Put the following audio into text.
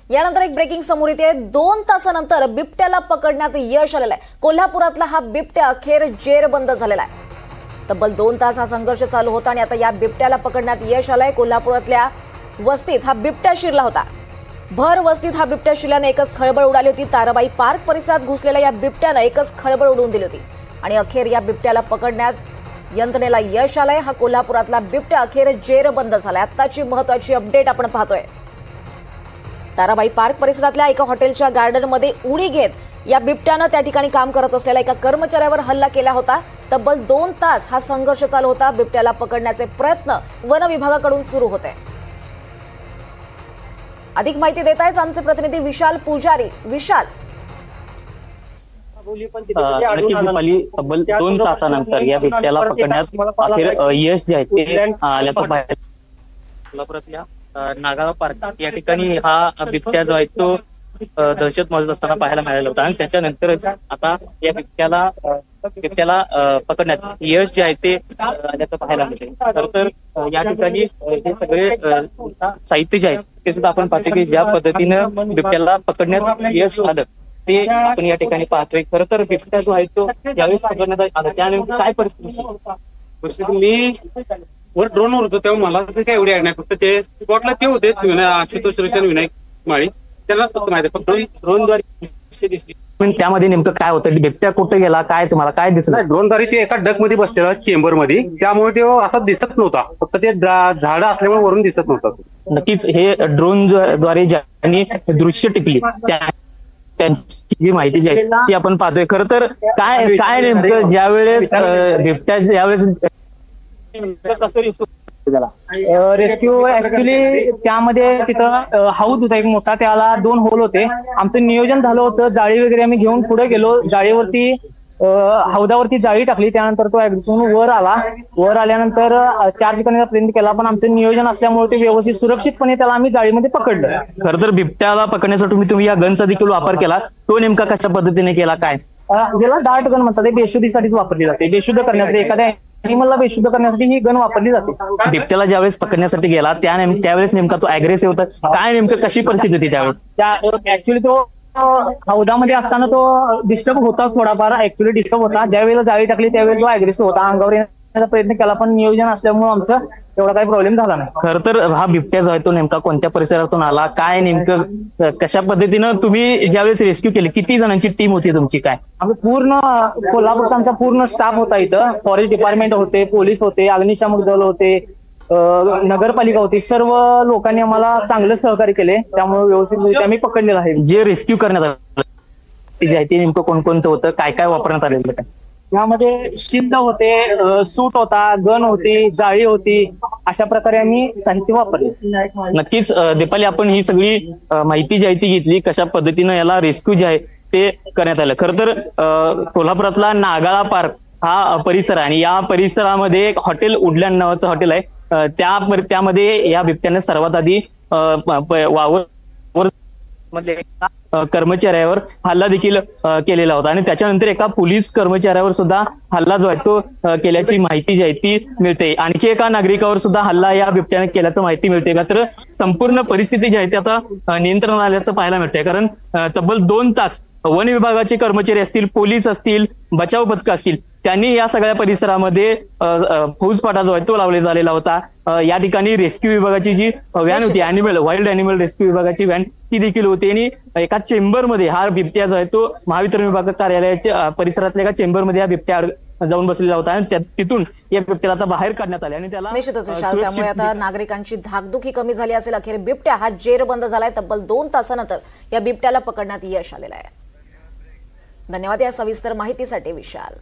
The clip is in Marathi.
यानंतर एक ब्रेकिंग समोर येते। 2 तासानंतर बिबट्याला पकडण्यात यश आलेलं आहे। कोल्हापुरातला हा बिबट्या अखेर जेरबंद झालेला आहे। तब्बल 2 तास हा संघर्ष चालू होता आणि आता या बिबट्याला पकडण्यात यश आलंय। कोल्हापुरातल्या वस्तीत हा बिबट्या शिरला होता। भर वस्तीत हा बिबट्या शिरल्याने एकच खळबळ उडाली होती। ताराबाई पार्क परिसरात घुसलेल्या या बिबट्याने एकच खळबळ उडवून दिली होती आणि अखेर या बिबट्याला पकडण्यात यंत्रणेला यश आलंय। हा कोल्हापुरातला बिबट्या अखेर जेरबंद झालाय। आताची महत्त्वाची अपडेट आपण पाहतोय। ताराबाई पार्क परिसरातल्या एका हॉटेलच्या गार्डनमध्ये उडी घेत या बिबट्यानं त्या ठिकाणी काम करत असलेल्या एका कर्मचाऱ्यावर हल्ला केला होता। तब्बल 2 तास हा संघर्ष चालू होता। बिबट्याला पकडण्याचे प्रयत्न वन विभागाकडून सुरू होते। अधिक माहिती देत आहेत आमचे प्रतिनिधी विशाल पुजारी। विशाल, तब्बल 2 तासानंतर या बिबट्याला पकडण्यात अखेर यश जे आहे ते आल्याचं बाहेर कोल्हापुरातल्या नागाळा पार्क या ठिकाणी हा बिबट्या जो आहे तो दहशत माजत असताना पाहायला मिळाला होता आणि त्याच्यानंतरच आता या बिबट्याला पकडण्यात यश जे आहे ते आल्याचं पाहायला मिळते। खरं तर या ठिकाणी हे सगळे साहित्य जे आहे ते सुद्धा आपण पाहतो की ज्या पद्धतीनं बिबट्याला पकडण्यात यश आलं ते आपण या ठिकाणी पाहतोय। खरं तर बिबट्या जो आहे तो ज्यावेळेस पकडण्यात आला त्यानंतर काय परिस्थिती मी वर ड्रोनवर होतो तेव्हा मला काय एवढी आयडिया नाही। फक्त ते स्पॉटला ते होते आशुतोष सुरेश विनायक माळी, त्यांनाच फक्त माहिती फक्त ड्रोनद्वारे दिसली। पण त्यामध्ये नेमकं काय होतं, बिबट्या कुठे गेला, काय तुम्हाला काय दिसलं? ड्रोनद्वारे ते एका डक मध्ये बसलेला चेंबर मध्ये, त्यामुळे ते असा दिसत नव्हता। फक्त ते झाड असल्यामुळे वरून दिसत नव्हता। नक्कीच हे ड्रोन द्वारे ज्यांनी दृश्य टिपली त्यांची जी माहिती जी आहे ती आपण पाहतोय। खरं तर काय काय नेमकं ज्यावेळेस बिबट्या कसं रेस्क्यू ऍक्च्युली त्यामध्ये तिथं हाऊस होता एक मोठा, त्याला 2 होल होते। आमचं नियोजन झालं होतं, जाळी वगैरे आम्ही घेऊन पुढे गेलो, जाळीवरती हौदावरती जाळी टाकली, त्यानंतर तो ऍग्रेसिव्ह वर आला। वर आल्यानंतर चार्ज करण्याचा प्रयत्न केला, पण आमचं नियोजन असल्यामुळे ते व्यवस्थित सुरक्षितपणे त्याला आम्ही जाळीमध्ये पकडलं। खरं तर बिबट्याला पकडण्यासाठी तुम्ही या गनचा देखील वापर केला, तो नेमका कशा पद्धतीने केला काय? ज्याला डार्ट गन म्हणतात, ते बेशुद्धीसाठीच वापरली जाते। बेशुद्ध करण्यासाठी, एखाद्या ऍनिमलला बेशुद्ध करण्यासाठी ही गन वापरली जाते। बिबट्याला ज्यावेळेस पकडण्यासाठी गेला त्यावेळेस नेमका तो अग्रेसिव्ह होता, काय नेमकं कशी परिस्थिती होती त्यावेळेस? ऍक्च्युली तो हौदामध्ये असताना तो डिस्टर्ब होताच, थोडाफार ऍक्च्युली डिस्टर्ब होता। ज्यावेळेला जाळी टाकली त्यावेळेस तो अग्रेसिव्ह होता, अंगावर येण्याचा प्रयत्न केला, पण नियोजन असल्यामुळे आमचं एवढा काही प्रॉब्लेम झाला नाही। खरं तर हा बिबट्या जो आहे तो नेमका कोणत्या परिसरातून आला, काय नेमकं कशा पद्धतीनं तुम्ही ज्यावेळेस रेस्क्यू केली, किती जणांची टीम होती तुमची काय? आम्ही पूर्ण कोल्हापूरचा आमचा पूर्ण स्टाफ होता। इथं फॉरेस्ट डिपार्टमेंट होते, पोलीस होते, अग्निशामक दल होते, नगरपालिका होती, सर्व लोकांनी आम्हाला चांगलं सहकार्य केले, त्यामुळे व्यवस्थित आम्ही पकडलेलं आहे। जे रेस्क्यू करण्यात आलं जे आहे ते नेमकं कोणकोणतं होतं, काय काय वापरण्यात आलेलं काय? यामध्ये शिंद होते, सूट होता, गन होती, जाळी होती, अशा प्रकारे आम्ही साहित्य वापरले। नक्कीच दीपाली, आपण ही सगळी माहिती जी आहे ती घेतली, कशा पद्धतीनं याला रेस्क्यू जे आहे ते करण्यात आलं। खरं तर कोल्हापुरातला नागाळा पार्क हा परिसर आहे आणि या परिसरामध्ये एक हॉटेल वुडलँड नावाचं हॉटेल आहे। त्यामध्ये या बिबट्याने सर्वात आधी वावर कर्मचाऱ्यावर हल्ला देखील केलेला होता आणि त्याच्यानंतर एका पोलीस कर्मचाऱ्यावर सुद्धा हल्ला जो आहे तो केल्याची माहिती जी आहे ती मिळते। आणखी एका नागरिकावर सुद्धा हल्ला या बिबट्याने केल्याचं माहिती मिळते। मात्र संपूर्ण परिस्थिती जी आहे ती आता नियंत्रण आल्याचं पाहायला मिळतंय, कारण तब्बल 2 तास वन विभागाचे कर्मचारी असतील, पोलीस असतील, बचाव पथक असतील, त्यांनी या सगळ्या परिसरामध्ये फौजफाटा जो आहे तो लावलेला होता। या ठिकाणी रेस्क्यू विभागाची जी व्हॅन होती, वाईल्ड अॅनिमल रेस्क्यू विभागाची व्हॅन ती देखील होती आणि एका चेंबरमध्ये हा बिबट्या जो आहे तो महावितरण विभाग कार्यालयाच्या परिसरातल्या एका चेंबरमध्ये हा बिबट्या जाऊन बसलेला होता आणि तिथून या बिबट्याला आता बाहेर काढण्यात आले आणि त्याला निश्चितच विशाल, त्यामुळे आता नागरिकांची धाकधूक ही कमी झाली असेल। अखेर बिबट्या हा जेरबंद झालाय। तब्बल 2 तासानंतर या बिबट्याला पकडण्यात यश आलेलं आहे। धन्यवाद या सविस्तर माहितीसाठी विशाल।